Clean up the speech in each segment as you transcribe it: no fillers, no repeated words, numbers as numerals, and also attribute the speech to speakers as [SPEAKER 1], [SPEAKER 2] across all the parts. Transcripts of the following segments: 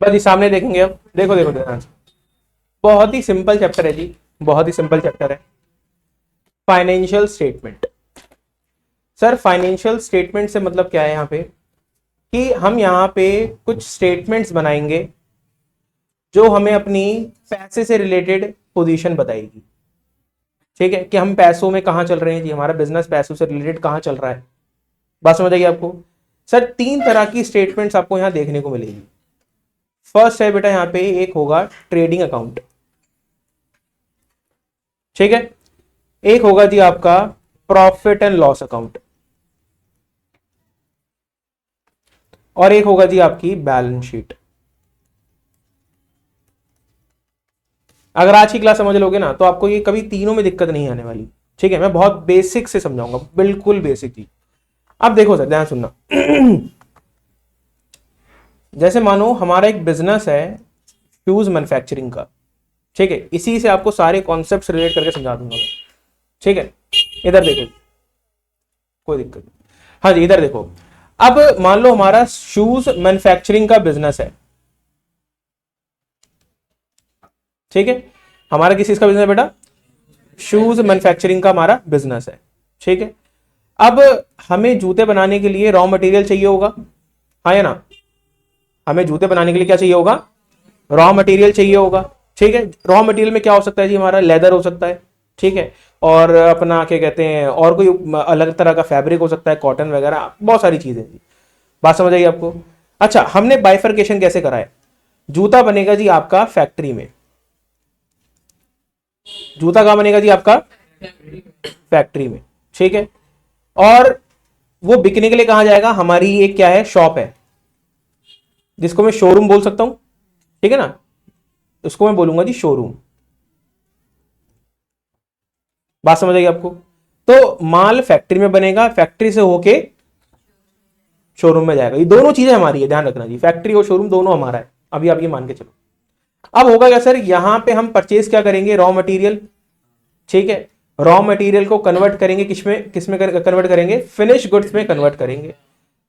[SPEAKER 1] चलो जी सामने देखेंगे अब। देखो देखो ध्यान से, बहुत ही सिंपल चैप्टर है जी, बहुत ही सिंपल चैप्टर है। Financial statement. Sir financial statement से मतलब क्या है यहाँ पे, कि हम यहाँ पे कुछ स्टेटमेंट्स बनाएंगे जो हमें अपनी पैसे से रिलेटेड पोजीशन बताएगी। ठीक है, कि हम पैसों में कहाँ चल रहे हैं जी, हमारा बिजनेस पैसों से रिलेटेड कहाँ चल रहा है। बात समझ आएगी आपको। सर 3 तरह की स्टेटमेंट्स आपको यहाँ देखने को मिलेगी। फर्स्ट है बेटा यहाँ पे, एक होगा ट्रेडिंग अकाउंट। ठीक है, एक होगा जी आपका प्रॉफिट एंड लॉस अकाउंट, और एक होगा जी आपकी बैलेंस शीट। अगर आज की क्लास समझ लोगे ना तो आपको ये कभी तीनों में दिक्कत नहीं आने वाली। ठीक है, मैं बहुत बेसिक से समझाऊंगा, बिल्कुल बेसिक चीज। अब देखो सर ध्यान सुनना। जैसे मानो हमारा एक बिजनेस है शूज मैन्युफैक्चरिंग का। ठीक है, इसी से आपको सारे कॉन्सेप्ट्स रिलेट करके समझा दूंगा मैं। ठीक है, इधर देखो, कोई दिक्कत नहीं। हाँ जी, इधर देखो। अब मान लो हमारा शूज मैन्युफैक्चरिंग का बिजनेस है। ठीक है, हमारा किस चीज का बिजनेस है बेटा, शूज मैन्युफैक्चरिंग का हमारा बिजनेस है। ठीक है, अब हमें जूते बनाने के लिए रॉ मटेरियल चाहिए होगा, हाँ या ना। हमें जूते बनाने के लिए क्या चाहिए होगा, रॉ मटेरियल चाहिए होगा। ठीक है, रॉ मटेरियल में क्या हो सकता है जी, हमारा लेदर हो सकता है। ठीक है, और अपना क्या कहते हैं, और कोई अलग तरह का फैब्रिक हो सकता है, कॉटन वगैरह, बहुत सारी चीजें जी। बात समझ आई आपको। अच्छा, हमने बाइफर्केशन कैसे करा है, जूता बनेगा जी आपका फैक्ट्री में। जूता कहां बनेगा जी आपका, फैक्ट्री में। ठीक है, और वो बिकने के लिए कहां जाएगा, हमारी एक क्या है, शॉप है, जिसको मैं शोरूम बोल सकता हूं। ठीक है ना, उसको मैं बोलूंगा जी शोरूम। बात समझ आई आपको। तो माल फैक्ट्री में बनेगा, फैक्ट्री से होके शोरूम में जाएगा। ये दोनों चीजें हमारी है, ध्यान रखना जी, फैक्ट्री और शोरूम दोनों हमारा है। अभी आप ये मान के चलो। अब होगा क्या सर, यहां पे हम परचेज क्या करेंगे, रॉ मटेरियल। ठीक है, रॉ मटेरियल को कन्वर्ट करेंगे किसमें कन्वर्ट करेंगे, फिनिश गुड्स में कन्वर्ट करेंगे।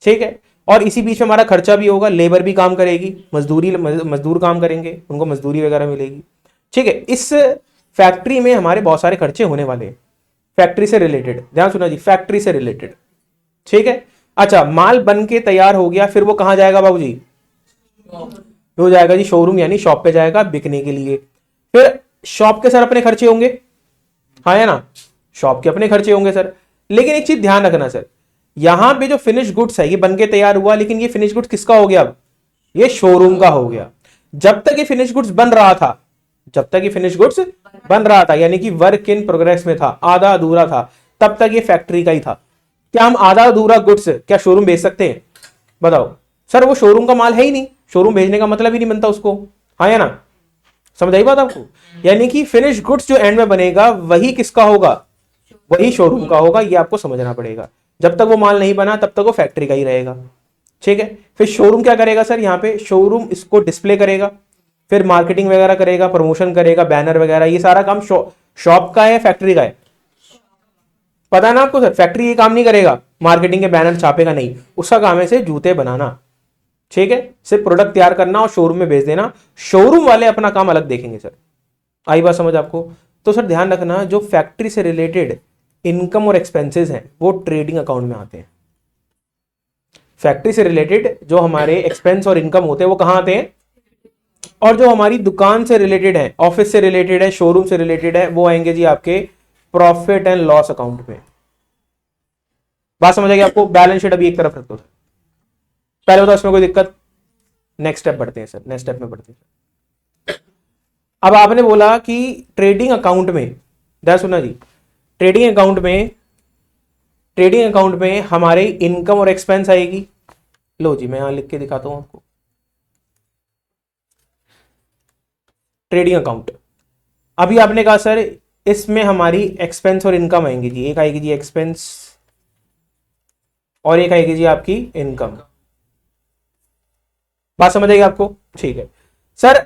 [SPEAKER 1] ठीक है, और इसी बीच में हमारा खर्चा भी होगा, लेबर भी काम करेगी, मजदूर काम करेंगे, उनको मजदूरी वगैरह मिलेगी। ठीक है, इस फैक्ट्री में हमारे बहुत सारे खर्चे होने वाले हैं, फैक्ट्री से रिलेटेड। ध्यान सुना जी, फैक्ट्री से रिलेटेड। ठीक है, अच्छा माल बन के तैयार हो गया, फिर वो कहां जाएगा बाबूजी, हो जाएगा जी शोरूम, यानी शॉप पे जाएगा बिकने के लिए। फिर शॉप के सर अपने खर्चे होंगे, हाँ या ना, शॉप के अपने खर्चे होंगे सर। लेकिन एक चीज ध्यान रखना सर, यहां पे जो फिनिश गुड्स है ये बन के तैयार हुआ, लेकिन ये फिनिश गुड्स किसका हो गया, अब ये शोरूम का हो गया। जब तक ये फिनिश गुड्स बन रहा था, जब तक ये फिनिश गुड्स बन रहा था, यानी कि वर्क इन प्रोग्रेस में था, आधा अधूरा था, तब तक ये फैक्ट्री का ही था। क्या हम आधा अधूरा गुड्स क्या शोरूम भेज सकते हैं, बताओ। सर वो शोरूम का माल है ही नहीं, शोरूम भेजने का मतलब ही नहीं बनता उसको, हाँ या ना। समझ आई बात आपको। यानी कि फिनिश गुड्स जो एंड में बनेगा वही किसका होगा, वही शोरूम का होगा, ये आपको समझना पड़ेगा। जब तक वो माल नहीं बना तब तक वो फैक्ट्री का ही रहेगा। ठीक है, फिर शोरूम क्या करेगा सर, यहां पे शोरूम इसको डिस्प्ले करेगा, फिर मार्केटिंग वगैरह करेगा, प्रमोशन करेगा, बैनर वगैरह, ये सारा काम शॉप का है, फैक्ट्री का है, पता है ना आपको सर। फैक्ट्री ये काम नहीं करेगा, मार्केटिंग के बैनर छापेगा नहीं, उसका काम है से जूते बनाना। ठीक है, सिर्फ प्रोडक्ट तैयार करना और शोरूम में भेज देना, शोरूम वाले अपना काम अलग देखेंगे सर। आई बात समझ आपको। तो सर ध्यान रखना, जो फैक्ट्री से रिलेटेड इनकम और एक्सपेंसेस हैं वो ट्रेडिंग अकाउंट में आते हैं। फैक्ट्री से रिलेटेड जो हमारे एक्सपेंस और इनकम होते हैं वो कहां आते हैं, और जो हमारी दुकान से रिलेटेड है, ऑफिस से रिलेटेड है, शोरूम से रिलेटेड है, वो आएंगे जी आपके प्रॉफिट एंड लॉस अकाउंट में। बात समझ आएगी आपको। बैलेंस शीट अभी एक तरफ रख दो, पहले बताओ इसमें कोई दिक्कत। नेक्स्ट स्टेप बढ़ते हैं सर, नेक्स्ट स्टेप में बढ़ते हैं। अब आपने बोला कि ट्रेडिंग अकाउंट में, ध्यान सुना जी, ट्रेडिंग अकाउंट में, ट्रेडिंग अकाउंट में हमारे इनकम और एक्सपेंस आएगी। लो जी मैं यहां लिख के दिखाता हूं आपको, ट्रेडिंग अकाउंट। अभी आपने कहा सर इसमें हमारी एक्सपेंस और इनकम आएंगी जी, एक आएगी जी एक्सपेंस और एक आएगी जी आपकी इनकम। बात समझ आएगी आपको। ठीक है सर,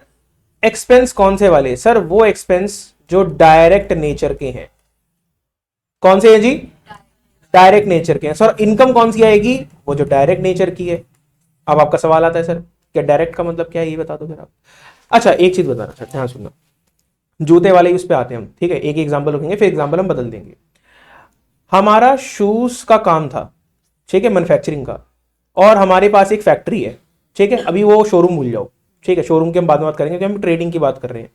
[SPEAKER 1] एक्सपेंस कौन से वाले, सर वो एक्सपेंस जो डायरेक्ट नेचर के हैं। कौन से हैं जी, डायरेक्ट नेचर के हैं। सर इनकम कौन सी आएगी, वो जो डायरेक्ट नेचर की है। अब आपका सवाल आता है सर क्या डायरेक्ट का मतलब क्या है ये बता दो फिर आप। अच्छा एक चीज बताना सर, ध्यान सुनना, जूते वाले उस पे आते हैं हम, ठीक है, एक एग्जाम्पल रखेंगे फिर एग्जाम्पल हम बदल देंगे। हमारा शूज का काम था, ठीक है, मैन्युफैक्चरिंग का, और हमारे पास एक फैक्ट्री है, ठीक है, अभी वो शोरूम भूल जाओ, ठीक है, शोरूम की हम बाद में बात करेंगे क्योंकि हम ट्रेडिंग की बात कर रहे हैं।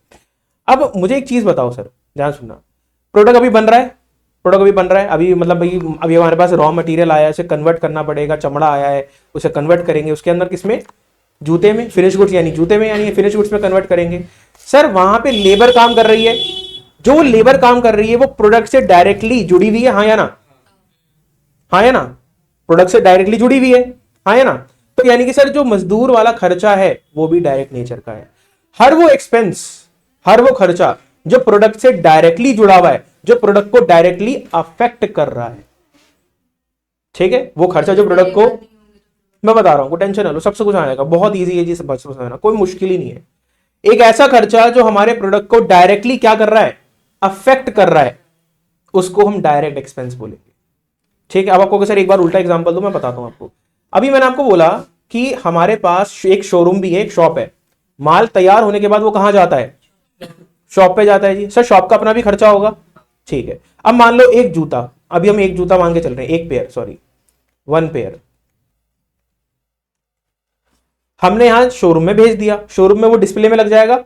[SPEAKER 1] अब मुझे एक चीज बताओ सर, ध्यान सुनना, प्रोडक्ट अभी बन रहा है, प्रोडक्ट अभी बन रहा है, अभी मतलब भाई अभी हमारे पास रॉ मटेरियल आया है, उसे कन्वर्ट करना पड़ेगा, चमड़ा आया है उसे कन्वर्ट करेंगे उसके अंदर किसमें, जूते में, फिनिश गुड्स यानी जूते में, यानी फिनिश गुड्स में कन्वर्ट करेंगे। सर वहां पे लेबर काम कर रही है, जो लेबर काम कर रही है वो प्रोडक्ट से डायरेक्टली जुड़ी हुई है, हाँ या ना, हाँ या ना, प्रोडक्ट से डायरेक्टली जुड़ी हुई है, हाँ या ना। तो यानी कि सर जो मजदूर वाला खर्चा है वो भी डायरेक्ट नेचर का है। हर वो एक्सपेंस, हर वो खर्चा जो प्रोडक्ट से डायरेक्टली जुड़ा हुआ है, जो प्रोडक्ट को डायरेक्टली अफेक्ट कर रहा है, ठीक है, वो खर्चा जो प्रोडक्ट को, मैं बता रहा हूं, को टेंशन ना लो, सबसे कुछ आएगा, बहुत इजी है जी, सब समझना, कोई मुश्किल ही नहीं है। एक ऐसा खर्चा जो हमारे प्रोडक्ट को डायरेक्टली क्या कर रहा है, अफेक्ट कर रहा है, उसको हम डायरेक्ट एक्सपेंस बोलेंगे, ठीक है। अब आपको सर एक बार उल्टा एग्जांपल दो, मैं बताता हूं आपको। अभी मैंने आपको बोला कि हमारे पास एक शोरूम भी है, एक शॉप है, माल तैयार होने के बाद वो कहां जाता है, शॉप पे जाता है जी। सर शॉप का अपना भी खर्चा होगा, ठीक है। अब मान लो एक जूता, अभी हम एक जूता मान के चल रहे हैं, एक पेयर, सॉरी 1 पेयर, हमने यहां शोरूम में भेज दिया, शोरूम में वो डिस्प्ले में लग जाएगा,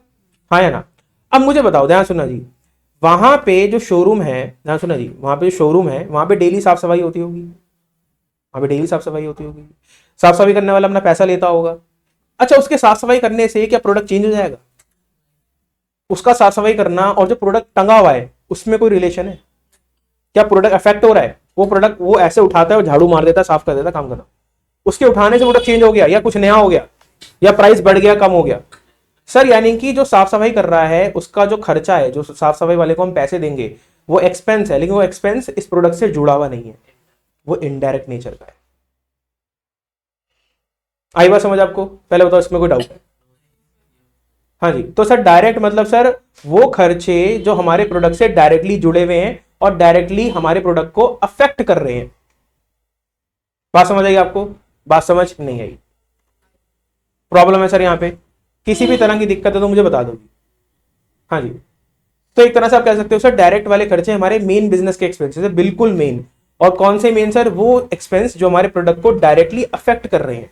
[SPEAKER 1] हाँ या ना। अब मुझे बताओ, ध्यान सुनना जी, वहां पे जो शोरूम है, ध्यान सुनना जी, वहां पे जो शोरूम है वहां पे डेली साफ सफाई होती होगी, वहां पे डेली साफ सफाई होती होगी, साफ सफाई करने वाला अपना पैसा लेता होगा। अच्छा उसके साफ सफाई करने से क्या प्रोडक्ट चेंज हो जाएगा, उसका साफ सफाई करना और जो प्रोडक्ट टंगा हुआ है उसमें कोई रिलेशन है, क्या प्रोडक्ट अफेक्ट हो रहा है, वो प्रोडक्ट वो ऐसे उठाता है और झाड़ू मार देता है, साफ कर देता है, काम करना, उसके उठाने से प्रोडक्ट चेंज हो गया या कुछ नया हो गया या प्राइस बढ़ गया कम हो गया। सर यानी कि जो साफ सफाई कर रहा है उसका जो खर्चा है, जो साफ सफाई वाले को हम पैसे देंगे वो एक्सपेंस है, लेकिन वो एक्सपेंस इस प्रोडक्ट से जुड़ा हुआ नहीं है, वो इनडायरेक्ट नेचर का है। आई बात समझ आपको, पहले बताओ इसमें कोई डाउट है। हाँ जी, तो सर डायरेक्ट मतलब सर वो खर्चे जो हमारे प्रोडक्ट से डायरेक्टली जुड़े हुए हैं और डायरेक्टली हमारे प्रोडक्ट को अफेक्ट कर रहे हैं। बात समझ आई आपको, बात समझ नहीं आई, प्रॉब्लम है सर यहाँ पे, किसी भी तरह की दिक्कत है तो मुझे बता दोगी। हाँ जी, तो एक तरह से आप कह सकते हो सर डायरेक्ट वाले खर्चे हमारे मेन बिजनेस के एक्सपेंसेस है, बिल्कुल मेन। और कौन से मेन सर, वो एक्सपेंस जो हमारे प्रोडक्ट को डायरेक्टली अफेक्ट कर रहे हैं।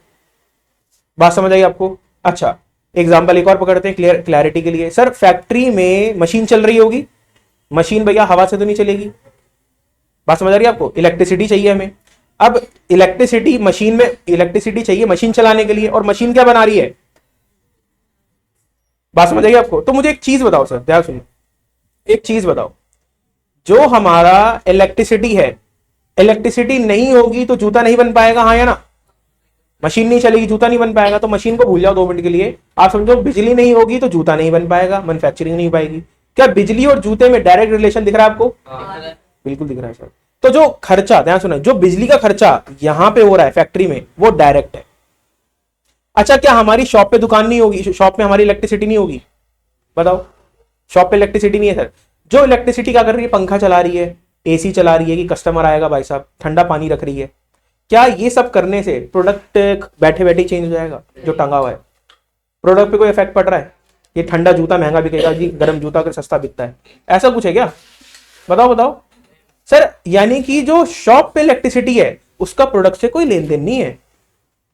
[SPEAKER 1] बात समझ आई आपको। अच्छा एग्जांपल एक और पकड़ते हैं क्लैरिटी के लिए। सर फैक्ट्री में मशीन चल रही होगी, मशीन भैया हवा से तो नहीं चलेगी, बात समझ आ रही है आपको, इलेक्ट्रिसिटी चाहिए हमें। अब इलेक्ट्रिसिटी मशीन में, इलेक्ट्रिसिटी चाहिए मशीन चलाने के लिए, और मशीन क्या बना रही है, बात समझ आई आपको। तो मुझे एक चीज बताओ सर, ध्यान सुनिए, एक चीज बताओ, जो हमारा इलेक्ट्रिसिटी है, इलेक्ट्रिसिटी नहीं होगी तो जूता नहीं बन पाएगा, हाँ या ना, मशीन नहीं चलेगी जूता नहीं बन पाएगा, तो मशीन को भूल जाओ 2 मिनट के लिए। आप समझो बिजली नहीं होगी तो जूता नहीं बन पाएगा, मैन्युफैक्चरिंग नहीं हो पाएगी। क्या बिजली और जूते में डायरेक्ट रिलेशन दिख रहा है आपको, बिल्कुल दिख रहा है सर। तो जो खर्चा, ध्यान सुना, जो बिजली का खर्चा यहां पे हो रहा है फैक्ट्री में वो डायरेक्ट है। अच्छा क्या हमारी शॉप पे दुकान नहीं होगी, शॉप में हमारी इलेक्ट्रिसिटी नहीं होगी, बताओ, शॉप पे इलेक्ट्रिसिटी नहीं है सर, जो इलेक्ट्रिसिटी क्या कर रही है, पंखा चला रही है, एसी चला रही है कि कस्टमर आएगा भाई साहब, ठंडा पानी रख रही है, क्या ये सब करने से प्रोडक्ट बैठे बैठे चेंज हो जाएगा, जो टंगा हुआ है प्रोडक्ट पे कोई इफेक्ट पड़ रहा है, ये ठंडा जूता महंगा बिकेगा जी, गर्म जूता अगर सस्ता बिकता है, ऐसा कुछ है क्या, बताओ बताओ सर। यानी कि जो शॉप पे इलेक्ट्रिसिटी है उसका प्रोडक्ट से कोई लेन देन नहीं है,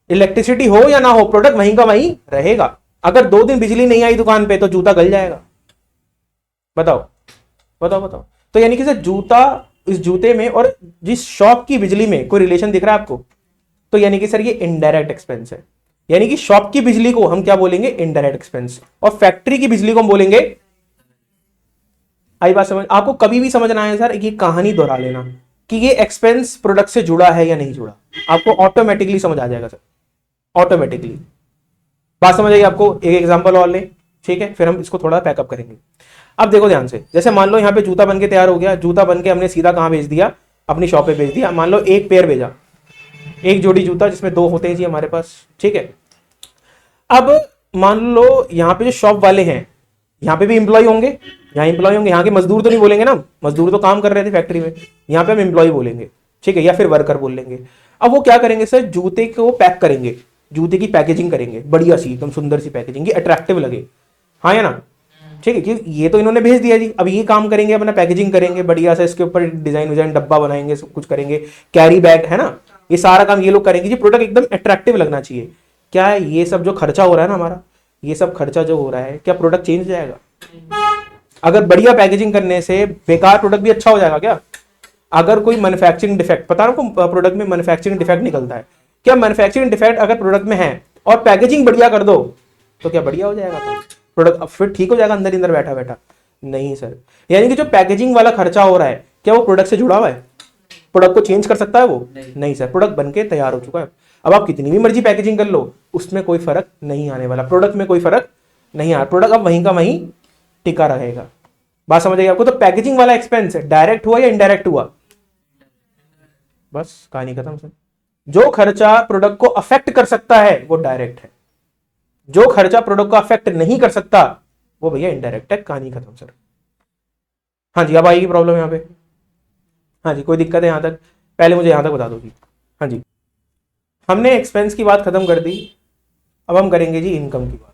[SPEAKER 1] इलेक्ट्रिसिटी हो या ना हो प्रोडक्ट वहीं का वहीं रहेगा। अगर 2 दिन बिजली नहीं आई दुकान पे तो जूता गल जाएगा, बताओ बताओ बताओ। तो यानी कि सर जूता, इस जूते में और जिस शॉप की बिजली में कोई रिलेशन दिख रहा है आपको, तो यानी कि सर ये इनडायरेक्ट एक्सपेंस है। यानी कि शॉप की बिजली को हम क्या बोलेंगे, इनडायरेक्ट एक्सपेंस, और फैक्ट्री की बिजली को हम बोलेंगे, आई बात समझ आपको। कभी भी समझना है सर, ये कहानी दोहरा लेना कि ये एक्सपेंस प्रोडक्ट से जुड़ा है या नहीं जुड़ा, आपको ऑटोमेटिकली समझ आ जाएगा सर, ऑटोमेटिकली। बात समझ आई आपको। एक एग्जांपल और ले, ठीक है, फिर हम इसको थोड़ा पैकअप करेंगे। अब देखो ध्यान से, जैसे मान लो यहाँ पे जूता बन के तैयार हो गया, जूता बन के हमने सीधा कहाँ भेज दिया, अपनी शॉप पे भेज दिया। मान लो एक पेयर भेजा, एक जोड़ी जूता जिसमें 2 होते हैं जी हमारे पास, ठीक है। अब मान लो यहाँ पे जो शॉप वाले हैं, यहाँ पे भी एम्प्लॉय होंगे, यहाँ एम्प्लॉय होंगे, यहाँ के मजदूर तो नहीं बोलेंगे ना, मजदूर तो काम कर रहे थे फैक्ट्री में, यहाँ पे हम एम्प्लॉय बोलेंगे, ठीक है, या फिर वर्कर बोल लेंगे। अब वो क्या करेंगे सर, जूते को पैक करेंगे, जूते की पैकेजिंग करेंगे, बढ़िया सी एकदम सुंदर सी पैकेजिंग, ये अट्रैक्टिव लगे, हाँ या ना, ठीक है, कि ये तो इन्होंने भेज दिया जी, अब ये काम करेंगे, अपना पैकेजिंग करेंगे बढ़िया सा, इसके ऊपर डिजाइन विजाइन डब्बा बनाएंगे, सब कुछ करेंगे, कैरी बैग है ना, ये सारा काम ये लोग करेंगे जी, प्रोडक्ट एकदम अट्रैक्टिव लगना चाहिए। क्या है ये सब जो खर्चा हो रहा है ना हमारा, ये सब खर्चा जो हो रहा है, क्या प्रोडक्ट चेंज हो जाएगा? अगर बढ़िया पैकेजिंग करने से बेकार प्रोडक्ट भी अच्छा हो जाएगा क्या? अगर कोई मैन्युफैक्चरिंग डिफेक्ट, पता है आपको प्रोडक्ट में मैन्युफैक्चरिंग डिफेक्ट निकलता है, क्या मैन्युफैक्चरिंग डिफेक्ट अगर प्रोडक्ट में है और पैकेजिंग बढ़िया कर दो तो क्या बढ़िया हो जाएगा प्रोडक्ट, फिर ठीक हो जाएगा अंदर ही अंदर बैठा बैठा? नहीं सर, यानी कि जो पैकेजिंग वाला खर्चा हो रहा है क्या वो प्रोडक्ट से जुड़ा हुआ है? प्रोडक्ट को चेंज कर सकता है वो? नहीं सर, प्रोडक्ट बनके तैयार हो चुका है, अब आप कितनी भी मर्जी पैकेजिंग कर लो उसमें कोई फर्क नहीं आने वाला, प्रोडक्ट में कोई फर्क नहीं आ रहा, प्रोडक्ट अब वहीं का वहीं टिका रहेगा। बात समझ आई आपको? तो पैकेजिंग वाला एक्सपेंस डायरेक्ट हुआ या इनडायरेक्ट हुआ? बस कहानी खत्म सर। जो खर्चा प्रोडक्ट को अफेक्ट कर सकता है वो डायरेक्ट है, जो खर्चा प्रोडक्ट को अफेक्ट नहीं कर सकता वो भैया इनडायरेक्ट है, कहानी खत्म सर। हाँ जी, अब आएगी प्रॉब्लम यहां पे? हाँ जी, कोई दिक्कत है यहां तक? पहले मुझे यहां तक बता दो जी। हाँ जी, हमने एक्सपेंस की बात खत्म कर दी, अब हम करेंगे जी इनकम की बात।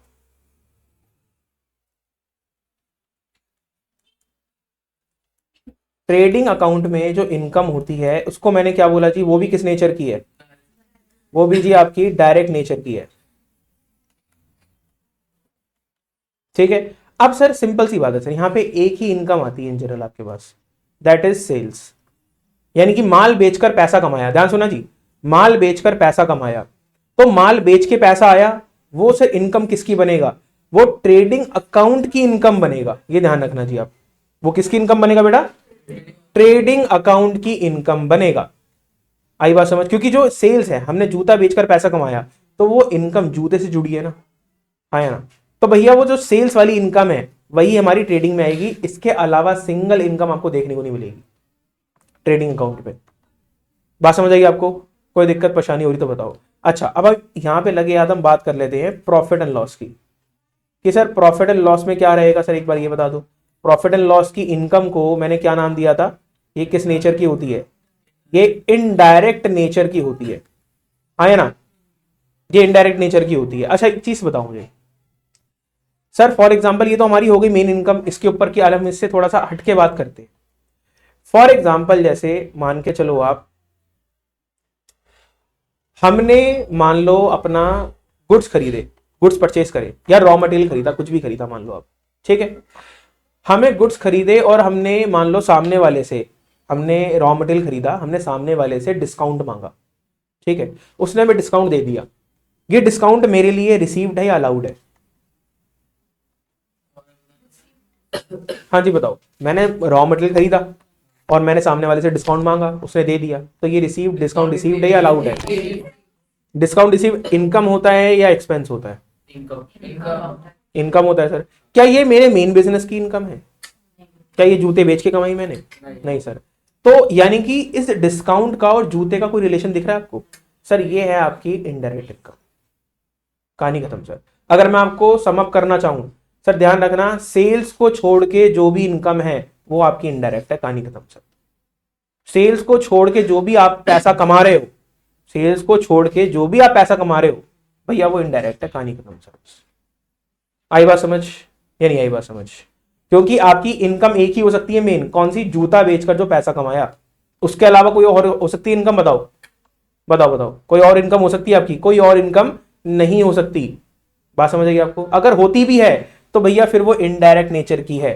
[SPEAKER 1] ट्रेडिंग अकाउंट में जो इनकम होती है उसको मैंने क्या बोला जी, वो भी किस नेचर की है? वो भी जी आपकी डायरेक्ट नेचर की है, ठीक है। अब सर सिंपल सी बात है सर, यहां पे एक ही इनकम आती है इन जनरल आपके पास, दैट इज सेल्स, यानी कि माल बेचकर पैसा कमाया, ध्यान सुना जी, माल बेचकर पैसा कमाया, तो माल बेच के पैसा आया, वो सर इनकम किसकी बनेगा? वो ट्रेडिंग अकाउंट की इनकम बनेगा, ये ध्यान रखना जी आप। वो किसकी इनकम बनेगा बेटा? ट्रेडिंग अकाउंट की इनकम बनेगा। आई बात समझ? क्योंकि जो सेल्स है, हमने जूता बेचकर पैसा कमाया, तो वो इनकम जूते से जुड़ी है ना, हाँ ना, तो भैया वो जो सेल्स वाली इनकम है वही हमारी ट्रेडिंग में आएगी, इसके अलावा सिंगल इनकम आपको देखने को नहीं मिलेगी ट्रेडिंग अकाउंट पे। बात समझ आएगी आपको? कोई दिक्कत परेशानी हो रही तो बताओ। अच्छा, अब यहां पे लगे याद हम बात कर लेते हैं प्रॉफिट एंड लॉस की, कि सर प्रॉफिट एंड लॉस में क्या रहेगा सर, एक बार ये बता दो। प्रॉफिट एंड लॉस की इनकम को मैंने क्या नाम दिया था? ये किस नेचर की होती है? ये इनडायरेक्ट नेचर की होती है, हाँ ना, ये इनडायरेक्ट नेचर की होती है। अच्छा एक चीज बताओ मुझे सर, फॉर एग्जाम्पल ये तो हमारी हो गई मेन इनकम, इसके ऊपर की आलम इससे थोड़ा सा हटके बात करते हैं। फॉर एग्जाम्पल जैसे मान के चलो आप, हमने मान लो अपना गुड्स खरीदे, गुड्स परचेज करे, या रॉ मटेरियल खरीदा, कुछ भी खरीदा मान लो आप, ठीक है, हमें गुड्स खरीदे और हमने मान लो सामने वाले से, हमने रॉ मटेरियल खरीदा, हमने सामने वाले से डिस्काउंट मांगा, ठीक है, उसने हमें डिस्काउंट दे दिया, ये डिस्काउंट मेरे लिए रिसीव्ड है या अलाउड है? हाँ जी बताओ, मैंने रॉ मटेरियल खरीदा और मैंने सामने वाले से डिस्काउंट मांगा, उसने दे दिया, तो ये रिसीव्ड, डिस्काउंट रिसीव्ड है या अलाउड है? डिस्काउंट रिसीव इनकम होता है या एक्सपेंस होता है? इनकम होता है सर। क्या ये मेरे मेन बिजनेस की इनकम है? क्या ये जूते बेच के कमाई मैंने? नहीं सर। तो यानी कि इस डिस्काउंट का और जूते का कोई रिलेशन दिख रहा है आपको? सर ये है आपकी इनडायरेक्ट इनकम, कहानी खत्म सर। अगर मैं आपको सम अप करना चाहूं सर, ध्यान रखना, सेल्स को छोड़ के जो भी इनकम है वो आपकी इनडायरेक्ट है, कहानी खत्म सर। सेल्स को छोड़ के जो भी आप पैसा कमा रहे हो, सेल्स को छोड़ के जो भी आप पैसा कमा रहे हो भैया वो इनडायरेक्ट है, कहानी खत्म सर। आई बात समझ या नहीं आई बात समझ? क्योंकि आपकी इनकम एक ही हो सकती है मेन, कौन सी? जूता बेचकर जो पैसा कमाया, उसके अलावा कोई और हो सकती है इनकम? बताओ बताओ बताओ, कोई और इनकम हो सकती है आपकी? कोई और इनकम नहीं हो सकती। बात समझ आएगी आपको? अगर होती भी है तो भैया फिर वो इनडायरेक्ट नेचर की है,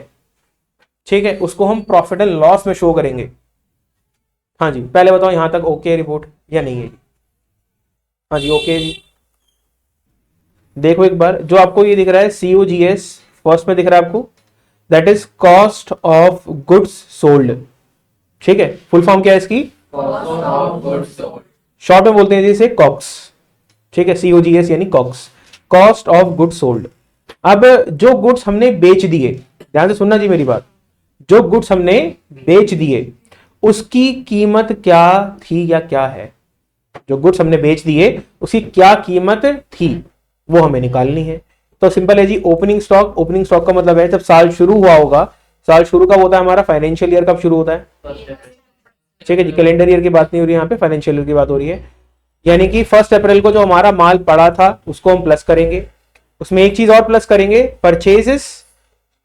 [SPEAKER 1] ठीक है, उसको हम प्रॉफिट एंड लॉस में शो करेंगे। हाँ जी, पहले बताओ यहां तक ओके रिपोर्ट या नहीं है? हाँ जी ओके जी। देखो एक बार, जो आपको ये दिख रहा है COGS फर्स्ट में दिख रहा है आपको, that is cost of goods sold, ठीक है, फुल फॉर्म क्या है इसकी? शॉर्ट में बोलते हैं जिसे कॉक्स, ठीक है, COGS यानी COGS, cost of goods sold. अब जो गुड्स हमने बेच दिए, ध्यान से सुनना जी मेरी बात, जो गुड्स हमने बेच दिए उसकी कीमत क्या थी या क्या है? जो गुड्स हमने बेच दिए उसकी क्या कीमत थी वो हमें निकालनी है। तो सिंपल है जी, ओपनिंग स्टॉक। ओपनिंग स्टॉक का मतलब है जब साल शुरू हुआ होगा, साल शुरू कब होता है हमारा? फाइनेंशियल ईयर कब शुरू होता है? ठीक है जी, कैलेंडर ईयर की बात नहीं हो रही, यहाँ पे फाइनेंशियल ईयर की बात हो रही है। यानी कि 1 अप्रैल को जो हमारा माल पड़ा था उसको हम प्लस करेंगे, उसमें एक चीज और प्लस करेंगे, परचेजेस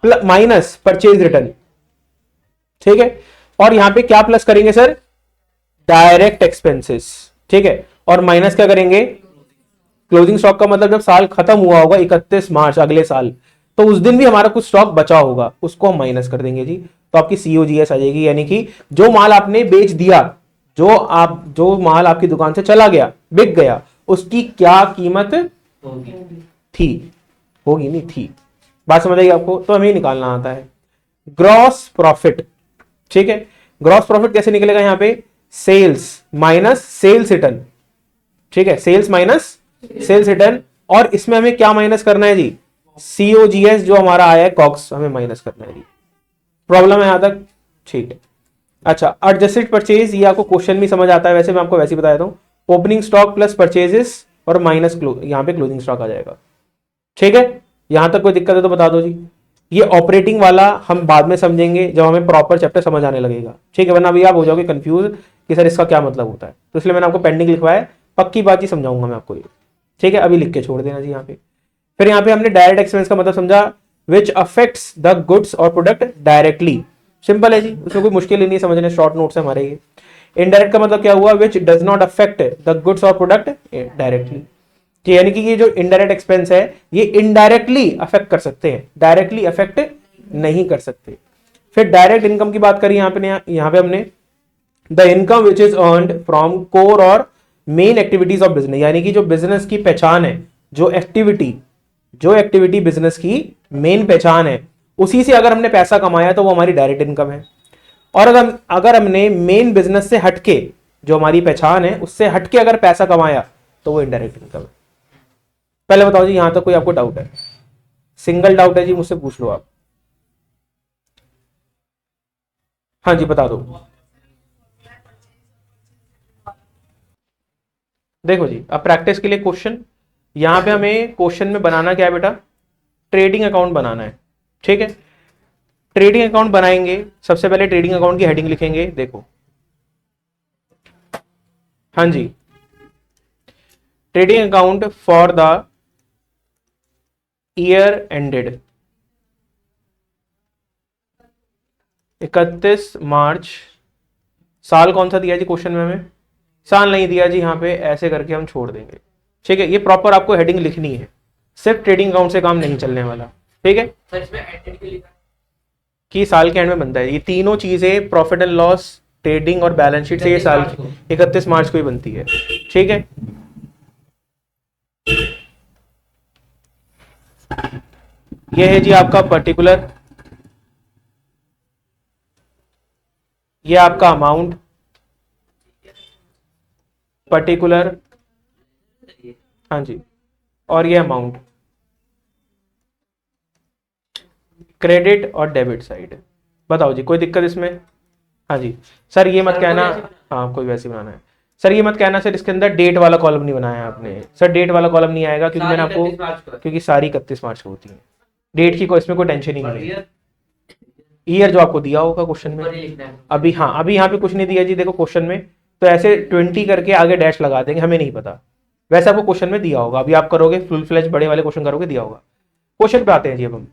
[SPEAKER 1] माइनस परचेज रिटर्न, ठीक है। और यहां पे क्या प्लस करेंगे सर, डायरेक्ट एक्सपेंसेस, ठीक है। और माइनस क्या करेंगे, क्लोजिंग स्टॉक का मतलब जब साल खत्म हुआ होगा 31 मार्च अगले साल, तो उस दिन भी हमारा कुछ स्टॉक बचा होगा, उसको हम माइनस कर देंगे जी। तो आपकी सीओजीएस आ जाएगी, यानी कि जो माल आपने बेच दिया, जो माल आपकी दुकान से चला गया, बिक गया, उसकी क्या कीमत थी, होगी नहीं थी। बात समझ आई आपको। तो हमें निकालना आता है ग्रॉस प्रॉफिट, ठीक है। ग्रॉस प्रॉफिट कैसे निकलेगा, यहां पे सेल्स माइनस सेल्स रिटर्न, ठीक है, सेल्स माइनस सेल्स रिटर्न। और इसमें हमें क्या माइनस करना है जी, सीओजीएस जो हमारा आया है कॉक्स, हमें माइनस करना है जी। प्रॉब्लम है यहां तक, ठीक है। अच्छा, एडजस्टेड परचेज, ये आपको क्वेश्चन में समझ आता है, वैसे मैं आपको वैसे ही बताया था, ओपनिंग स्टॉक प्लस परचेजेस और माइनस यहां पे क्लोजिंग स्टॉक आ जाएगा, ठीक है। यहां तक कोई दिक्कत है तो बता दो जी। ये ऑपरेटिंग वाला हम बाद में समझेंगे जब हमें प्रॉपर चैप्टर समझ आने लगेगा, ठीक है, वरना अभी आप हो जाओगे कंफ्यूज कि सर इसका क्या मतलब होता है। तो इसलिए मैंने आपको पेंडिंग लिखवाया है, पक्की बात ही समझाऊंगा मैं आपको ये, ठीक है। अभी लिख के छोड़ देना जी यहाँ पे। फिर यहाँ पे हमने डायरेक्ट एक्सपेंस का मतलब समझा, विच अफेक्ट्स द गुड्स और प्रोडक्ट डायरेक्टली, सिंपल है जी, उसमें कोई मुश्किल ही नहीं समझने, शॉर्ट नोट्स है हमारे ये। इनडायरेक्ट का मतलब क्या हुआ, which does not affect the goods और प्रोडक्ट डायरेक्टली, यानी कि ये जो इनडायरेक्ट एक्सपेंस है ये इनडायरेक्टली अफेक्ट कर सकते हैं, डायरेक्टली अफेक्ट नहीं कर सकते। फिर डायरेक्ट इनकम की बात करी यहाँ पे हमने, the income which is earned from core और मेन एक्टिविटीज ऑफ बिजनेस, यानी कि जो बिजनेस की पहचान है, जो एक्टिविटी बिजनेस की मेन पहचान है, उसी से अगर हमने पैसा कमाया तो वो हमारी डायरेक्ट इनकम है। और अगर हमने मेन बिजनेस से हटके, जो हमारी पहचान है उससे हटके अगर पैसा कमाया तो वो इनडायरेक्ट इनकम है। पहले बताओ जी, यहां तक कोई आपको डाउट है, सिंगल डाउट है जी मुझसे पूछ लो आप। हाँ जी बता दो। देखो जी, अब प्रैक्टिस के लिए क्वेश्चन, यहां पे हमें क्वेश्चन में बनाना क्या है बेटा, ट्रेडिंग अकाउंट बनाना है, ठीक है। ट्रेडिंग अकाउंट बनाएंगे, सबसे पहले ट्रेडिंग अकाउंट की हेडिंग लिखेंगे, देखो, हाँ जी, trading account for the year ended 31 March, साल कौन सा दिया जी क्वेश्चन में, हमें साल नहीं दिया जी, यहां पे ऐसे करके हम छोड़ देंगे, ठीक है। ये प्रॉपर आपको हेडिंग लिखनी है, सिर्फ ट्रेडिंग अकाउंट से काम नहीं चलने वाला, ठीक है। कि साल के एंड में बनता है, ये तीनों चीजें प्रॉफिट एंड लॉस, ट्रेडिंग और बैलेंस शीट से ये साल 31 मार्च को ही बनती है, ठीक है। ये है जी आपका पर्टिकुलर, ये आपका अमाउंट पर्टिकुलर, हाँ जी, और ये अमाउंट क्रेडिट और डेबिट साइड। बताओ जी कोई दिक्कत इसमें, हाँ जी। सर ये मत कहना, हाँ कोई वैसे बनाना है, सर ये मत कहना सर इसके अंदर डेट वाला कॉलम नहीं बनाया आपने, सर डेट वाला कॉलम नहीं आएगा, क्योंकि मैंने आपको, क्योंकि सारी 31 मार्च को होती है, डेट की इसमें कोई टेंशन ही नहीं है। ईयर जो आपको दिया होगा क्वेश्चन में, अभी हाँ, अभी यहाँ पे कुछ नहीं दिया जी, देखो क्वेश्चन में तो ऐसे 20 करके आगे डैश लगा देंगे, हमें नहीं पता, वैसे आपको क्वेश्चन में दिया होगा, अभी आप करोगे फुल फ्लेज बड़े वाले क्वेश्चन करोगे, दिया होगा। क्वेश्चन पे आते हैं जी, अब हम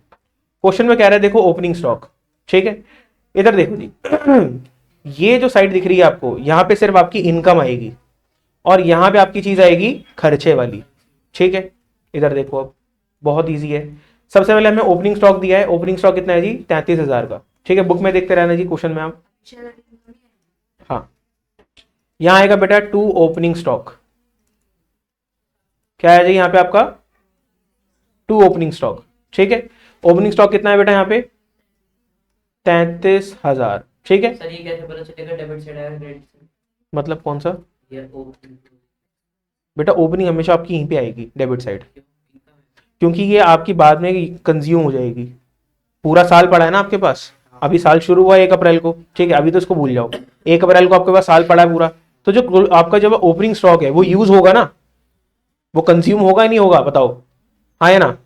[SPEAKER 1] क्वेश्चन में कह रहे हैं, देखो ओपनिंग स्टॉक, ठीक है। इधर देखो जी, ये जो साइड दिख रही है आपको, यहां पे सिर्फ आपकी इनकम आएगी और यहां पे आपकी चीज आएगी खर्चे वाली, ठीक है। इधर देखो, अब बहुत इजी है, सबसे पहले हमें ओपनिंग स्टॉक दिया है, ओपनिंग स्टॉक कितना है जी, 33,000 का, ठीक है। बुक में देखते रहना जी, क्वेश्चन में आप, हाँ, यहां आएगा बेटा टू ओपनिंग स्टॉक, क्या है जी यहाँ पे आपका, टू ओपनिंग स्टॉक, ठीक है। ओपनिंग स्टॉक कितना है बेटा यहाँ पे, 33,000, ठीक है।
[SPEAKER 2] सर ये कैसे पता चलेगा डेबिट साइड है क्रेडिट साइड,
[SPEAKER 1] मतलब कौन सा
[SPEAKER 2] ओपनिंग,
[SPEAKER 1] बेटा, ओपनिंग हमेशा आपकी यहीं पे आएगी डेबिट साइड, क्योंकि ये आपकी बाद में कंज्यूम हो जाएगी, पूरा साल पड़ा है ना आपके पास, अभी साल शुरू हुआ है 1 अप्रैल को, ठीक है, अभी तो इसको भूल जाओ, 1 अप्रैल को आपके पास साल पड़ा है पूरा, तो जो आपका जब ओपनिंग स्टॉक है वो यूज होगा ना, वो कंज्यूम होगा ही नहीं होगा, बताओ, हाँ है ना,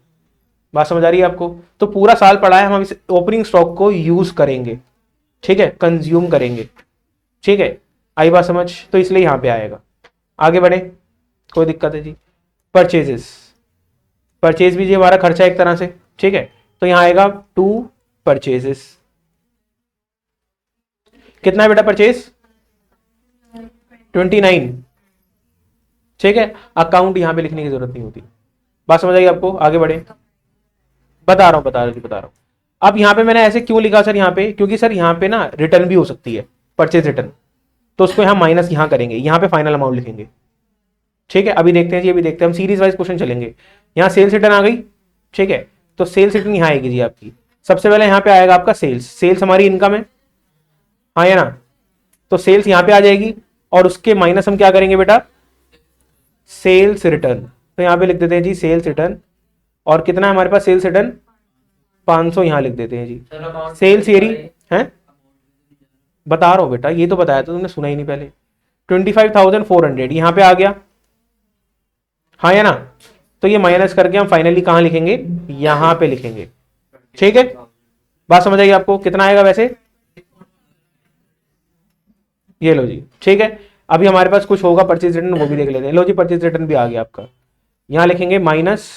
[SPEAKER 1] बात समझ आ रही है आपको। तो पूरा साल पड़ा है, हम इस ओपनिंग स्टॉक को यूज करेंगे, ठीक है, कंज्यूम करेंगे, ठीक है, आई बात समझ, तो इसलिए यहां पे आएगा। आगे बढ़े, कोई दिक्कत है जी। परचेजेस, परचेज भी जी हमारा खर्चा एक तरह से, ठीक है। तो यहाँ आएगा टू परचेजेस, कितना है बेटा परचेज 29, ठीक है। अकाउंट यहां पे लिखने की जरूरत नहीं होती। बात समझ आई आपको, आगे बढ़े। बता रहा हूं। अब यहां पे मैंने ऐसे क्यों लिखा सर यहाँ पे, क्योंकि सर यहाँ पे ना रिटर्न भी हो सकती है, परचेज रिटर्न, तो उसको यहाँ माइनस यहाँ करेंगे, यहाँ पे फाइनल अमाउंट लिखेंगे, ठीक है। अभी देखते हैं जी, अभी देखते हैं, हम सीरीज वाइज क्वेश्चन चलेंगे। यहाँ सेल्स रिटर्न आ गई, ठीक है। तो सेल्स रिटर्न यहाँ आएगी जी आपकी, सबसे पहले यहाँ पे आएगा आपका सेल्स, सेल्स हमारी इनकम है, हाँ या ना। तो सेल्स यहाँ पे आ जाएगी और उसके माइनस हम क्या करेंगे बेटा, सेल्स रिटर्न। तो यहाँ पे लिख देते हैं जी सेल्स रिटर्न, और कितना है हमारे पास सेल्स रिटर्न 500, यहाँ लिख देते हैं जी। सेल्स एरी है, बता रहा हूँ बेटा, ये तो बताया था तुमने, सुना ही नहीं पहले। 25,400 यहाँ पे आ गया, हाँ या ना। तो ये माइनस करके हम फाइनली कहाँ लिखेंगे, यहाँ पे लिखेंगे, ठीक है। बात समझ आई आपको, कितना आएगा वैसे, ये लो जी, ठीक है। अभी हमारे पास कुछ होगा परचेज रिटर्न, वो भी देख लेते हैं। लो जी परचेज रिटर्न भी आ गया आपका, यहां लिखेंगे माइनस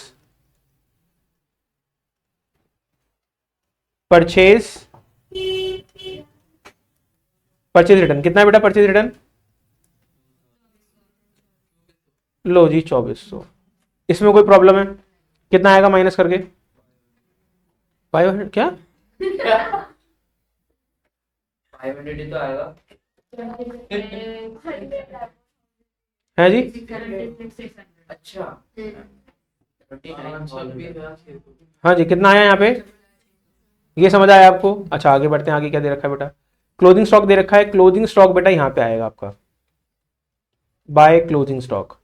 [SPEAKER 1] परचेज, परचेज रिटर्न कितना है बेटा परचेज रिटर्न, लो जी 2400। इसमें कोई प्रॉब्लम है, कितना आएगा माइनस करके, 500 क्या
[SPEAKER 2] 500 ही तो आएगा
[SPEAKER 1] है जी।
[SPEAKER 2] अच्छा।
[SPEAKER 1] हाँ जी, कितना आया यहाँ पे, ये समझ आया आपको। अच्छा आगे बढ़ते हैं, आगे क्या दे रखा है बेटा, क्लोजिंग स्टॉक दे रखा है। क्लोजिंग स्टॉक बेटा यहाँ पे आएगा आपका, बाय क्लोजिंग स्टॉक,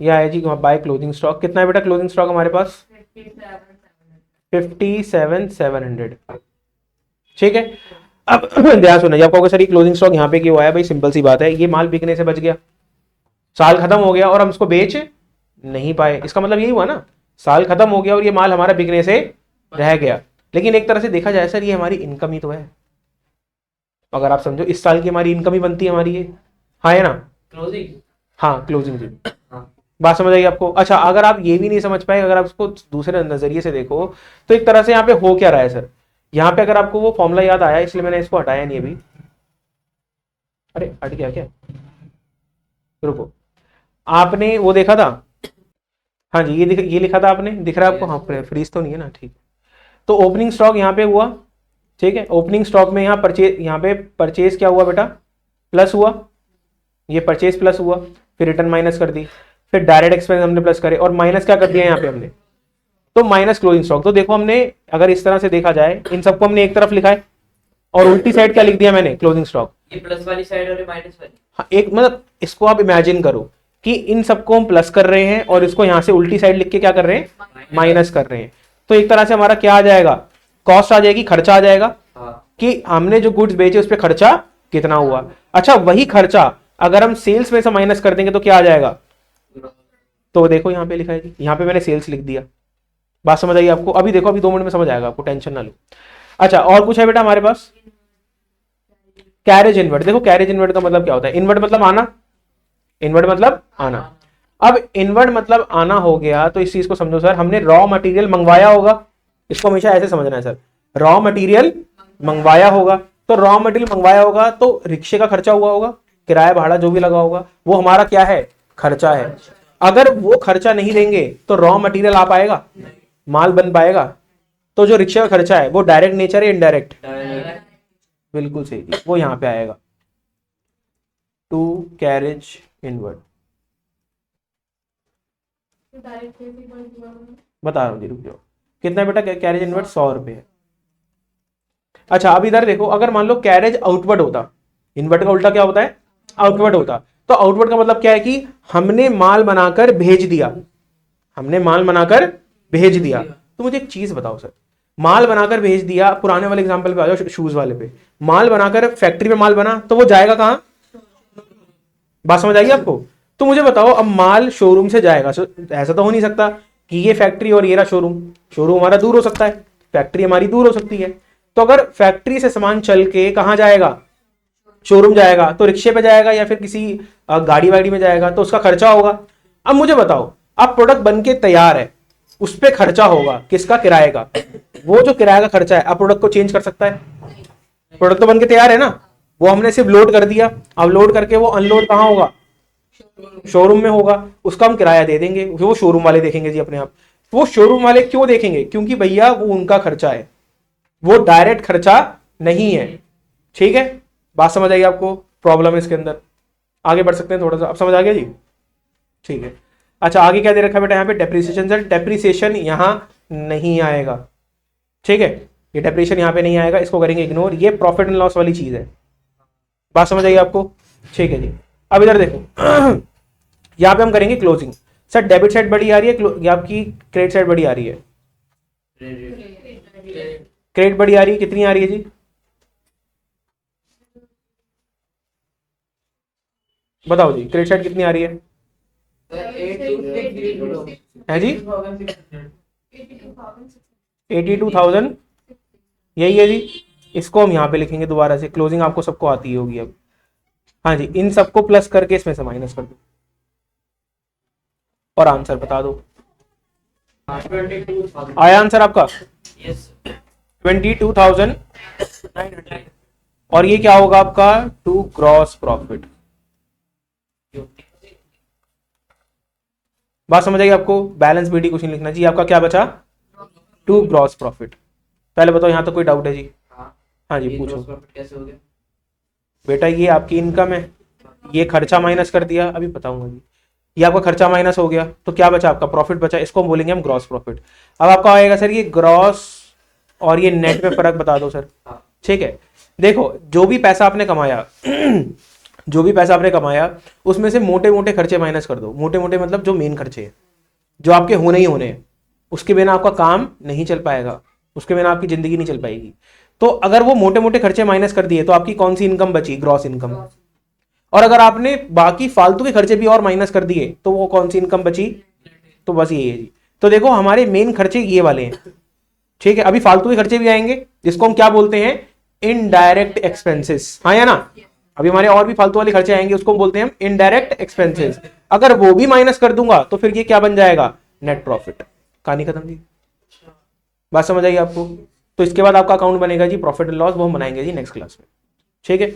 [SPEAKER 1] ये आया जी बाय क्लोजिंग स्टॉक। कितना है बेटा क्लोजिंग स्टॉक हमारे पास 57,700, ठीक है। अब ध्यान सुना, जब कहोगे सर ये क्लोजिंग स्टॉक यहाँ पे क्यों आया, भाई सिंपल सी बात है, ये माल बिकने से बच गया, साल खत्म हो गया और हम इसको बेच नहीं पाए, इसका मतलब यही हुआ ना, साल खत्म हो गया और ये माल हमारा बिकने से रह गया। लेकिन एक तरह से देखा जाए सर ये हमारी इनकम ही तो है, अगर आप समझो इस साल की हमारी इनकम ही बनती है हमारी ये, हाँ है ना,
[SPEAKER 2] क्लोजिंग,
[SPEAKER 1] हाँ क्लोजिंग जी। बात समझ आई आपको। अच्छा अगर आप ये भी नहीं समझ पाए, अगर आप इसको दूसरे नजरिए से देखो, तो एक तरह से यहाँ पे हो क्या रहा है सर, यहाँ पे अगर आपको वो फॉर्मूला याद आया, इसलिए मैंने इसको हटाया नहीं अभी, अरे हट गया क्या, रुको, आपने वो देखा था, हाँ जी ये लिखा था आपने, दिख रहा है आपको, हाँ फ्रीज तो नहीं है ना, ठीक। तो ओपनिंग स्टॉक यहाँ पे हुआ, ठीक है। ओपनिंग स्टॉक में यहाँ परचेज, यहाँ पे परचेज क्या हुआ बेटा, प्लस हुआ, ये परचेज प्लस हुआ, फिर रिटर्न माइनस कर दी, फिर डायरेक्ट एक्सपेंस हमने प्लस करे, और माइनस क्या कर दिया यहाँ पे हमने, तो माइनस क्लोजिंग स्टॉक। तो देखो हमने अगर इस तरह से देखा जाए, इन सबको हमने एक तरफ लिखा है और उल्टी साइड क्या लिख दिया मैंने, क्लोजिंग स्टॉक।
[SPEAKER 2] ये प्लस वाली साइड और ये माइनस वाली,
[SPEAKER 1] हाँ एक मतलब इसको आप इमेजिन करो कि इन सबको हम प्लस कर रहे हैं और इसको यहां से उल्टी साइड लिख के क्या कर रहे हैं, माइनस कर रहे हैं। तो एक तरह से हमारा क्या आ जाएगा, कॉस्ट आ जाएगी, खर्चा आ जाएगा, कि हमने जो गुड्स बेचे उस पर खर्चा कितना हुआ। अच्छा वही खर्चा अगर हम सेल्स में से माइनस कर देंगे तो क्या आ जाएगा, तो देखो यहाँ पे लिखा है जी, यहाँ पे मैंने सेल्स लिख दिया। बात समझ आई आपको, अभी देखो अभी 2 मिनट में समझ आएगा आपको, टेंशन ना लो। अच्छा और कुछ है बेटा हमारे पास, कैरेज इनवर्ट। देखो कैरेज इनवर्ट का मतलब क्या होता है, इनवर्ट मतलब आना, इनवर्ट मतलब आना। अब इनवर्ट मतलब आना हो गया, तो इस चीज को समझो सर, हमने रॉ मटेरियल मंगवाया होगा, इसको हमेशा ऐसे समझना है सर, रॉ मटेरियल मंगवाया होगा, तो रॉ मटेरियल मंगवाया होगा तो रिक्शे का खर्चा हुआ होगा, किराया भाड़ा जो भी लगा होगा वो हमारा क्या है, खर्चा है। अगर वो खर्चा नहीं देंगे तो रॉ मटेरियल आ पाएगा, माल बन पाएगा। तो जो रिक्शे का खर्चा है वो डायरेक्ट नेचर है इनडायरेक्ट, बिल्कुल सही, वो यहां पे आएगा, टू कैरेज इनवर्ट। बता रहा हूं जी, रुक जाओ, कितना बेटा कैरेज इनवर्ट, 100 रुपए है। अच्छा अब इधर देखो, अगर मान लो कैरेज आउटवर्ड होता, इनवर्ट का उल्टा क्या होता है, आउटवर्ड होता, तो आउटवर्ड का मतलब क्या है कि हमने माल बनाकर भेज दिया, हमने माल बनाकर भेज दिया। तो मुझे एक चीज बताओ सर, माल बनाकर भेज दिया, पुराने वाले एग्जांपल पे आ जाओ, शूज वाले पे, माल बनाकर फैक्ट्री में माल बना, तो वो जाएगा कहां, बात समझ आएगी आपको। तो मुझे बताओ अब माल शोरूम से जाएगा, ऐसा तो हो नहीं सकता कि ये फैक्ट्री और ये रहा शोरूम, शोरूम हमारा दूर हो सकता है, फैक्ट्री हमारी दूर हो सकती है। तो अगर फैक्ट्री से सामान चल के कहां जाएगा, शोरूम जाएगा तो रिक्शे पे जाएगा या फिर किसी गाड़ी वाड़ी में जाएगा, तो उसका खर्चा होगा। अब मुझे बताओ, अब प्रोडक्ट बन के तैयार है, उस पर खर्चा होगा किसका? किराए का। वो जो किराए का खर्चा है, अब प्रोडक्ट को चेंज कर सकता है? प्रोडक्ट तो बन के तैयार है ना, वो हमने सिर्फ लोड कर दिया। अब लोड करके वो अनलोड कहाँ होगा? शोरूम में होगा। उसका हम किराया दे देंगे, वो शोरूम वाले देखेंगे जी अपने आप। वो शोरूम वाले क्यों देखेंगे? क्योंकि भैया वो उनका खर्चा है, वो डायरेक्ट खर्चा नहीं है। ठीक है, बात समझ आई आपको? प्रॉब्लम है इसके अंदर। आगे बढ़ सकते हैं थोड़ा सा, अब समझ आ गया जी? ठीक है। अच्छा, आगे क्या दे रखा है बेटा यहाँ पे? डेप्रिसिएशन। सर डेप्रिसिएशन यहाँ नहीं आएगा, ठीक है, ये डेप्रिसिएशन यहाँ पे नहीं आएगा, इसको करेंगे इग्नोर। ये प्रॉफिट एंड लॉस वाली चीज है। बात समझ आई आपको? ठीक है जी। अब इधर देखो यहाँ पे हम करेंगे क्लोजिंग। सर डेबिट साइड बड़ी आ रही है या आपकी क्रेडिट साइड बड़ी आ रही है? क्रेडिट बड़ी आ रही है, कितनी आ रही है जी? बताओ जी, क्रेडिट साइड कितनी आ रही है? है जी 82,000, यही है जी। इसको हम यहाँ पे लिखेंगे दोबारा से, क्लोजिंग आपको सबको आती ही होगी अब। हाँ जी, इन सबको प्लस करके इसमें से माइनस कर दो और आंसर बता दो। आया आंसर आपका? 22,900। और ये क्या होगा आपका? To gross profit. बात समझ आई आपको? बैलेंस बीडी क्वेश्चन लिखना जी। आपका क्या बचा? To gross profit. पहले बताओ, यहाँ तो कोई डाउट है जी? हाँ जी पूछो।
[SPEAKER 2] कैसे हो गया
[SPEAKER 1] बेटा ये आपकी इनकम है, ये खर्चा माइनस कर दिया, अभी बताऊंगा जी। ये आपका खर्चा माइनस हो गया तो क्या बचा? आपका प्रॉफिट बचा, इसको हम बोलेंगे हम ग्रॉस प्रॉफिट। अब आपका आएगा सर ये ग्रॉस और ये नेट में फर्क बता दो सर। ठीक है, देखो जो भी पैसा आपने कमाया जो भी पैसा आपने कमाया उसमें से मोटे मोटे खर्चे माइनस कर दो। मोटे मोटे मतलब जो मेन खर्चे हैं, जो आपके होने ही होने हैं, उसके बिना आपका काम नहीं चल पाएगा, उसके बिना आपकी जिंदगी नहीं चल पाएगी। तो अगर वो मोटे मोटे खर्चे माइनस कर दिए तो आपकी कौन सी इनकम बची? Gross income. और अगर आपने बाकी फालतू के खर्चे भी और माइनस कर दिए तो वो कौन सी इनकम बची? तो बस ये है जी। तो देखो हमारे मेन खर्चे ये वाले हैं, ठीक है। अभी फालतू के खर्चे भी आएंगे जिसको हम क्या बोलते हैं? Indirect expenses. हाँ या ना? अभी हमारे और भी फालतू वाले खर्चे आएंगे, उसको हम बोलते हैं हम इनडायरेक्ट एक्सपेंसेस। अगर वो भी माइनस कर दूंगा तो फिर ये क्या बन जाएगा? Net profit. कहानी खत्म जी। बात समझ आई आपको? तो इसके बाद आपका अकाउंट बनेगा जी प्रॉफिट एंड लॉस, वो हम बनाएंगे जी नेक्स्ट क्लास में। ठीक है।